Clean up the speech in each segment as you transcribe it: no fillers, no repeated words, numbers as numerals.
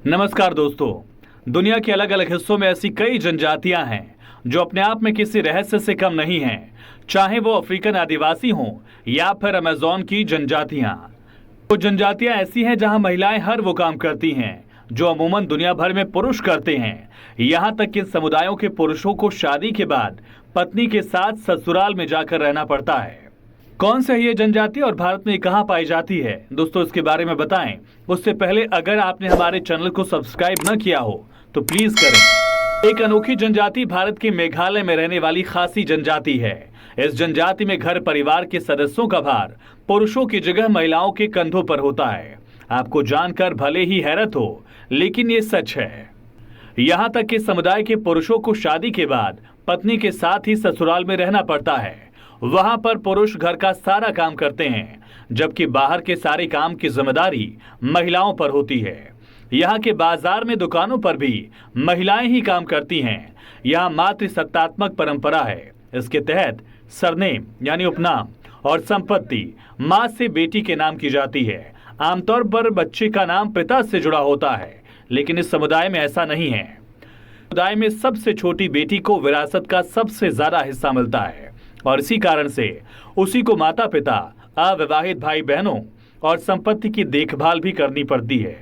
नमस्कार दोस्तों। दुनिया के अलग अलग हिस्सों में ऐसी कई जनजातियां हैं जो अपने आप में किसी रहस्य से कम नहीं हैं, चाहे वो अफ्रीकन आदिवासी हों या फिर अमेज़न की जनजातियां। वो जनजातियां ऐसी हैं जहां महिलाएं हर वो काम करती हैं जो अमूमन दुनिया भर में पुरुष करते हैं। यहां तक कि समुदायों के पुरुषों को शादी के बाद पत्नी के साथ ससुराल में जाकर रहना पड़ता है। कौन सी है ये जनजाति और भारत में कहां पाई जाती है, दोस्तों इसके बारे में बताएं। उससे पहले अगर आपने हमारे चैनल को सब्सक्राइब न किया हो तो प्लीज करें। एक अनोखी जनजाति भारत के मेघालय में रहने वाली खासी जनजाति है। इस जनजाति में घर परिवार के सदस्यों का भार पुरुषों की जगह महिलाओं के कंधों पर होता है। आपको जानकर भले ही हैरत हो, लेकिन ये सच है। यहाँ तक कि समुदाय के पुरुषों को शादी के बाद पत्नी के साथ ही ससुराल में रहना पड़ता है। वहां पर पुरुष घर का सारा काम करते हैं, जबकि बाहर के सारे काम की जिम्मेदारी महिलाओं पर होती है। यहाँ के बाजार में दुकानों पर भी महिलाएं ही काम करती हैं। यहाँ मातृसत्तात्मक परंपरा है। इसके तहत सरनेम यानी उपनाम और संपत्ति माँ से बेटी के नाम की जाती है। आमतौर पर बच्चे का नाम पिता से जुड़ा होता है, लेकिन इस समुदाय में ऐसा नहीं है। समुदाय में सबसे छोटी बेटी को विरासत का सबसे ज्यादा हिस्सा मिलता है और इसी कारण से उसी को माता पिता, अविवाहित भाई बहनों और संपत्ति की देखभाल भी करनी पड़ती है।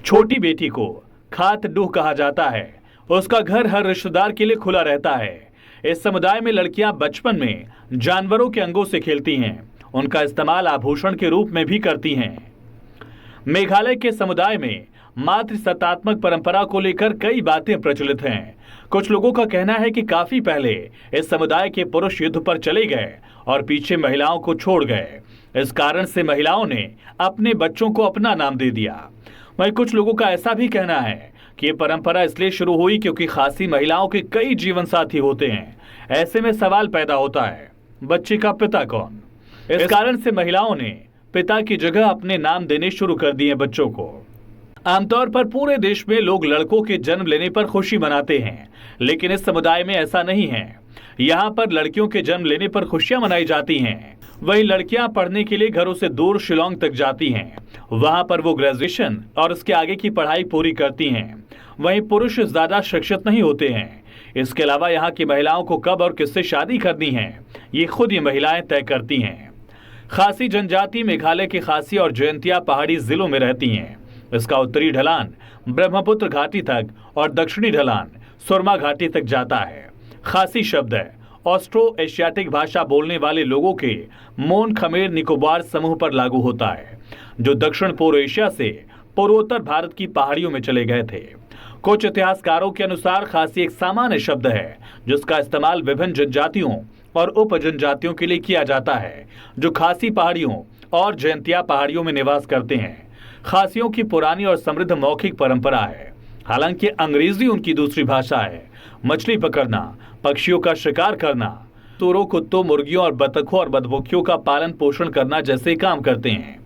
छोटी बेटी को खात डूह कहा जाता है। उसका घर हर रिश्तेदार के लिए खुला रहता है। इस समुदाय में लड़कियां बचपन में जानवरों के अंगों से खेलती हैं। उनका इस्तेमाल आभूषण के रूप में भी करती हैं। मेघालय के समुदाय में मातृसत्तात्मक परंपरा को लेकर कई बातें प्रचलित हैं। कुछ लोगों का कहना है कि काफी पहले इस समुदाय के पुरुष युद्ध पर चले गए और पीछे महिलाओं को छोड़ गए। इस कारण से महिलाओं ने अपने बच्चों को अपना नाम दे दिया। वहीं कुछ लोगों का ऐसा भी कहना है कि ये परंपरा इसलिए शुरू हुई क्योंकि खासी महिलाओं के कई जीवन साथी होते हैं। ऐसे में सवाल पैदा होता है, बच्चे का पिता कौन? इस कारण से महिलाओं ने पिता की जगह अपने नाम देने शुरू कर दिए बच्चों को। आमतौर पर पूरे देश में लोग लड़कों के जन्म लेने पर खुशी मनाते हैं, लेकिन इस समुदाय में ऐसा नहीं है। यहाँ पर लड़कियों के जन्म लेने पर खुशियां मनाई जाती हैं। वहीं लड़कियां पढ़ने के लिए घरों से दूर शिलोंग तक जाती हैं। वहां पर वो ग्रेजुएशन और उसके आगे की पढ़ाई पूरी करती हैं। वहीं पुरुष ज्यादा शिक्षित नहीं होते हैं। इसके अलावा यहाँ की महिलाओं को कब और किससे शादी करनी है, ये खुद ये महिलाएं तय करती हैं। खासी जनजाति मेघालय के खासी और जयंतिया पहाड़ी जिलों में रहती हैं। इसका उत्तरी ढलान ब्रह्मपुत्र घाटी तक और दक्षिणी ढलान सुरमा घाटी तक जाता है। खासी शब्द ऑस्ट्रो एशियाटिक भाषा बोलने वाले लोगों के मोन खमेर निकोबार समूह पर लागू होता है, जो दक्षिण पूर्व एशिया से पूर्वोत्तर भारत की पहाड़ियों में चले गए थे। कुछ इतिहासकारों के अनुसार खासी एक सामान्य शब्द है जिसका इस्तेमाल विभिन्न जनजातियों और उप जनजातियों के लिए किया जाता है जो खासी पहाड़ियों और जयंतिया पहाड़ियों में निवास करते हैं। खासियों की पुरानी और समृद्ध मौखिक परंपरा है। हालांकि अंग्रेजी उनकी दूसरी भाषा है। मछली पकड़ना, पक्षियों का शिकार करना, तोरों, कुत्तों, मुर्गियों और बतखों और बदबुकियों का पालन पोषण करना जैसे काम करते हैं।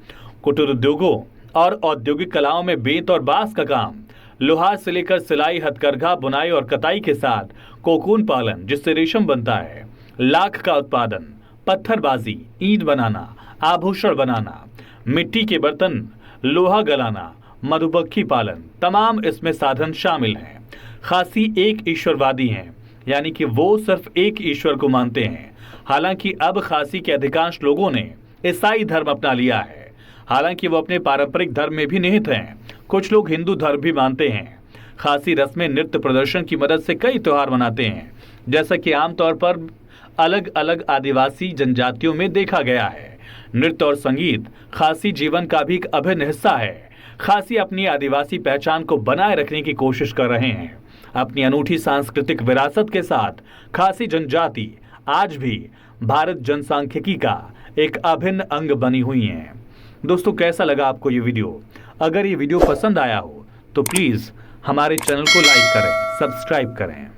कुटीर उद्योगों और औद्योगिक कलाओं में बेंत और बांस का काम, लोहार से लेकर सिलाई, हथकरघा, बुनाई और कताई के साथ कोकून पालन जिससे रेशम बनता है, लाख का उत्पादन, पत्थरबाजी, ईंट बनाना, आभूषण बनाना, मिट्टी के बर्तन, लोहा गलाना, मधुमक्खी पालन, तमाम इसमें साधन शामिल हैं। खासी एक ईश्वरवादी हैं, यानी कि वो सिर्फ एक ईश्वर को मानते हैं। हालांकि अब खासी के अधिकांश लोगों ने ईसाई धर्म अपना लिया है। हालांकि वो अपने पारंपरिक धर्म में भी निहित हैं। कुछ लोग हिंदू धर्म भी मानते हैं। खासी रस्में नृत्य प्रदर्शन की मदद से कई त्योहार मनाते हैं, जैसा कि आमतौर पर अलग अलग आदिवासी जनजातियों में देखा गया है। नृत्य और संगीत खासी जीवन का भी एक अभिन्न हिस्सा है। खासी अपनी आदिवासी पहचान को बनाए रखने की कोशिश कर रहे हैं। अपनी अनूठी सांस्कृतिक विरासत के साथ खासी जनजाति आज भी भारत जनसांख्यिकी का एक अभिन्न अंग बनी हुई है। दोस्तों, कैसा लगा आपको ये वीडियो? अगर ये वीडियो पसंद आया हो तो प्लीज हमारे चैनल को लाइक करें, सब्सक्राइब करें।